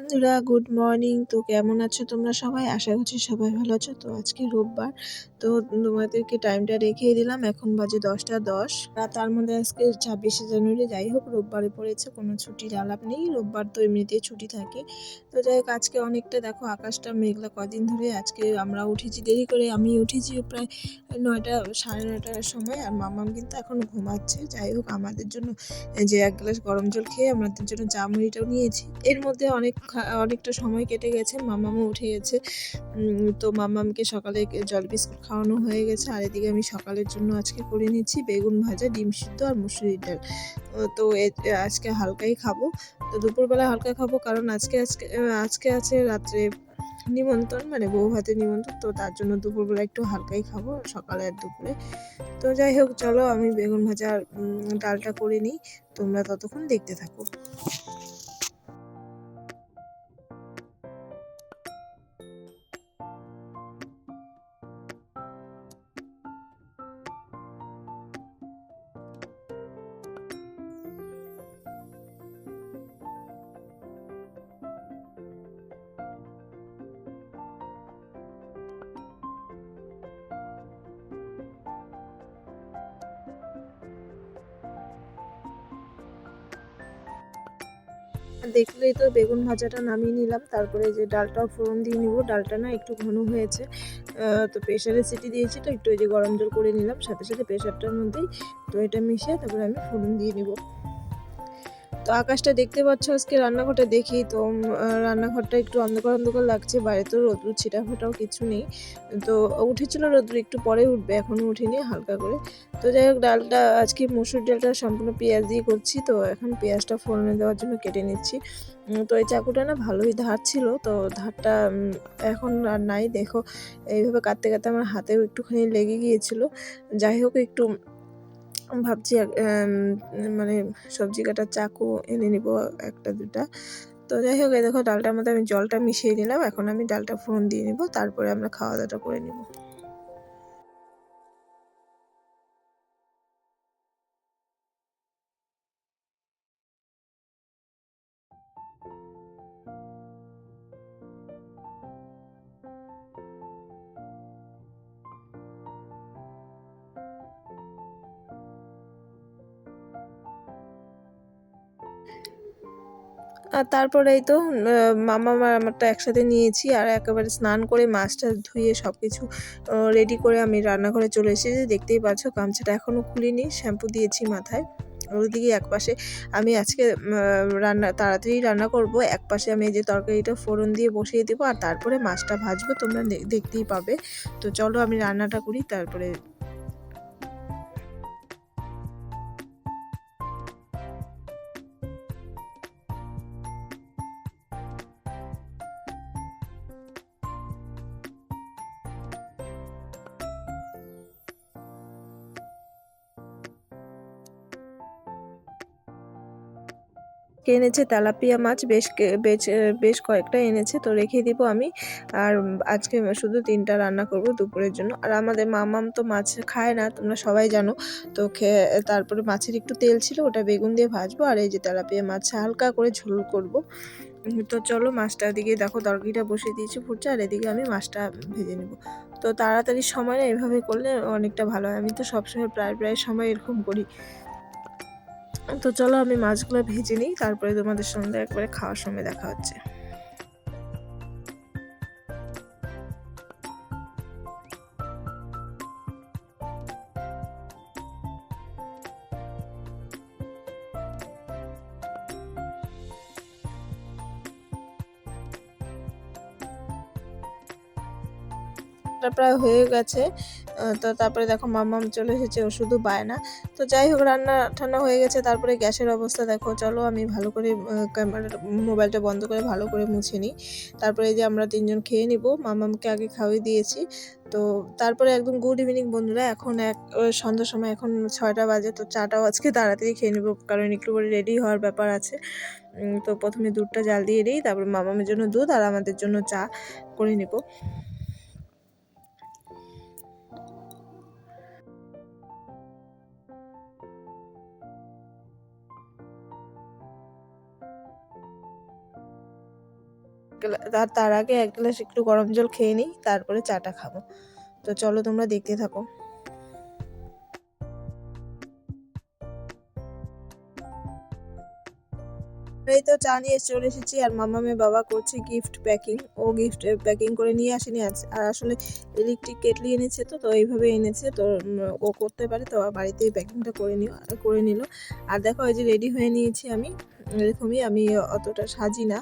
বন্ধুরা, good morning. তো কেমন আছো তোমরা সবাই? আশা করছি সবাই ভালো আছো। তো আজকে রোববার, তো তোমাদেরকে টাইমটা রেখেই দিলাম। এখন বাজে 10টা 10। তার মধ্যে আজকে 26শে জানুয়ারি। যাই হোক, রোববারে পড়েছে, কোনো ছুটির আলাপ নেই। রোববার তো এমনিতেই ছুটি থাকে। তো যাই হোক, আজকে অনেকটা দেখো আকাশটা মেঘলা কদিন ধরে। আজকে আমরা উঠেছি দেরি করে, আমি উঠেছি প্রায় 9টা 9:30টার সময়। আর মাম্মাম কিন্তু এখন ঘুমাচ্ছে। যাই হোক, আমাদের জন্য যে এক গ্লাস গরম জল খেয়ে আমাদের জন্য চা মুড়িটাও নিয়েছি। এর মধ্যে অনেকটা সময় কেটে গেছে, মাম্মামও উঠে গেছে। তো মাম্মামকে সকালে জল বিস্কুট খাওয়ানো হয়ে গেছে। আর এদিকে আমি সকালের জন্য আজকে করে নিচ্ছি বেগুন ভাজা, ডিম সিদ্ধ আর মুসুরির ডাল। তো আজকে হালকাই খাবো। তো দুপুরবেলা হালকা খাবো, কারণ আজকে আছে রাত্রে নিমন্ত্রণ, মানে বউ ভাতের নিমন্ত্রণ। তো তার জন্য দুপুরবেলা একটু হালকাই খাবো, সকালে আর দুপুরে। তো যাই হোক, চলো আমি বেগুন ভাজা আর ডালটা করে নিই। তোমরা ততক্ষণ দেখতে থাকো। দেখলেই তো, বেগুন ভাজাটা নামিয়ে নিলাম। তারপরে যে ডালটাও ফোড়ন দিয়ে নিব। ডালটা না একটু ঘন হয়েছে, তো প্রেশারে সিটি দিয়েছি। তো একটু এই যে গরম জল করে নিলাম সাথে সাথে প্রেশারটার মধ্যেই। তো এটা মিশিয়ে তারপরে আমি ফোড়ন দিয়ে নিব। তো আকাশটা দেখতে পাচ্ছ, আজকে রান্নাঘরটা দেখি তো রান্নাঘরটা একটু অন্ধকার অন্ধকার লাগছে। বাইরে তো রোদ্দুর ছিটাফোটাও কিছু নেই। তো উঠেছিল রোদ্দুর, একটু পরে উঠবে, এখনো উঠিনি, হালকা করে। তো যাই হোক, ডালটা আজকে মসুর ডালটা সম্পূর্ণ পেঁয়াজ দিয়ে করছি। তো এখন পেঁয়াজটা ফোড়নে দেওয়ার জন্য কেটে নিচ্ছি। তো এই চাকুটা না ভালোই ধার ছিল, তো ধারটা এখন আর নাই। দেখো, এইভাবে কাটতে কাটতে আমার হাতেও একটুখানি লেগে গিয়েছিল। যাই হোক, একটু ভাবছি মানে সবজি কাটার চাকু এনে নিব, একটা দুটা। তো যাই হোক, এই দেখো ডালটার মধ্যে আমি জলটা মিশিয়ে নিলাম। এখন আমি ডালটা ফোড়ন দিয়ে নিব, তারপরে আমরা খাওয়া দাওয়াটা করে নিব। আর তারপরে এই তো মামা আর আমারটা একসাথে নিয়েছি। আর একেবারে স্নান করে মাছটা ধুয়ে সব কিছু রেডি করে আমি রান্নাঘরে চলে এসেছি। দেখতেই পাচ্ছ, গামছাটা এখনও খুলিনি, শ্যাম্পু দিয়েছি মাথায়। ওইদিকে একপাশে আমি আজকে তাড়াতাড়ি রান্না করব। একপাশে আমি এই যে তরকারিটা ফোড়ন দিয়ে বসিয়ে দেবো, আর তারপরে মাছটা ভাজবো, তোমরা দেখতেই পাবে। তো চলো আমি রান্নাটা করি তারপরে। এনেছে তেলাপিয়া মাছ, বেশ কয়েকটা এনেছে, তো রেখে দিব আমি। আর আজকে শুধু 3টা রান্না করব দুপুরের জন্য। আর আমাদের মামাম তো মাছ খায় না, তোমরা সবাই জানো। তো তারপরে মাছের একটু তেল ছিল, ওটা বেগুন দিয়ে ভাজবো। আর এই যে তেলাপিয়া মাছ হালকা করে ঝোল করব। তো চলো, মাছটা দিকে দেখো তরকারিটা বসিয়ে দিয়েছি ফুটছে, আর এদিকে আমি মাছটা ভেজে নেব। তো তাড়াতাড়ি সময় না এভাবে করলে অনেকটা ভালো হয়। আমি তো সবসময় প্রায় সময় এরকম করি। তো চলো আমি মাছগুলো ভেজে নিই, তারপরে তোমাদের সঙ্গে একবারে খাওয়ার সময় দেখা হচ্ছে। প্রায় হয়ে গেছে। তো তারপরে দেখো মাম্মাম চলে এসেছে, ও শুধু বায়না। তো যাই হোক, রান্না ঠান্না হয়ে গেছে। তারপরে গ্যাসের অবস্থা দেখো, চলো আমি ভালো করে মোবাইলটা বন্ধ করে ভালো করে মুছে নিই। তারপরে এই যে আমরা 3জন খেয়ে নিব, মাম্মামকে আগে খাওয়িয়ে দিয়েছি। তো তারপরে একদম গুড ইভিনিং বন্ধুরা। এখন সন্ধ্যার সময়, এখন 6টা বাজে। তো চাটাও আজকে তাড়াতাড়ি খেয়ে নেবো, কারণ একটু করে রেডি হওয়ার ব্যাপার আছে। তো প্রথমে দুধটা জাল দিয়ে দিই, তারপর মামামের জন্য দুধ আর আমাদের জন্য চা করে নেব। তার আগে 1 গ্লাস একটু গরম জল খেয়ে নিই, তারপরে চাটা খাবো। তো চলো তোমরা দেখতে থাকো। এই তো চা নিয়ে চলে এসেছি আর মামামের বাবা করছে গিফট প্যাকিং। ও গিফট প্যাকিং করে নিয়ে আসেনি আজ, আর আসলে ইলেকট্রিক কেটলি এনেছে, তো এইভাবে এনেছে, তো ও করতে পারে, তো বাড়িতেই প্যাকিংটা করে নিল। আর দেখো এই যে রেডি হয়ে নিয়েছি আমি, এরকমই আমি অতটা সাজি না,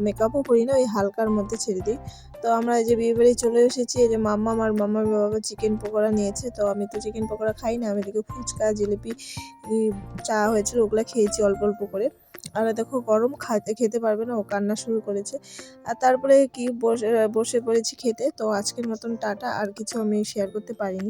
মেকআপও করি না, ওই হালকার মধ্যে ছেড়ে দিই। তো আমরা এই যে বিয়ে বাড়ি চলে এসেছি, এই যে মাম্মাম আর মামার বাবা চিকেন পকোড়া নিয়েছে, তো আমি তো চিকেন পকোড়া খাই না, আমি এদিকে ফুচকা জিলিপি চা হয়েছিল ওগুলো খেয়েছি অল্প অল্প করে। আর দেখো গরম খেতে পারবে না, ও কান্না শুরু করেছে। আর তারপরে কি বসে বসে পড়েছি খেতে। তো আজকের মতন টাটা, আর কিছু আমি শেয়ার করতে পারিনি।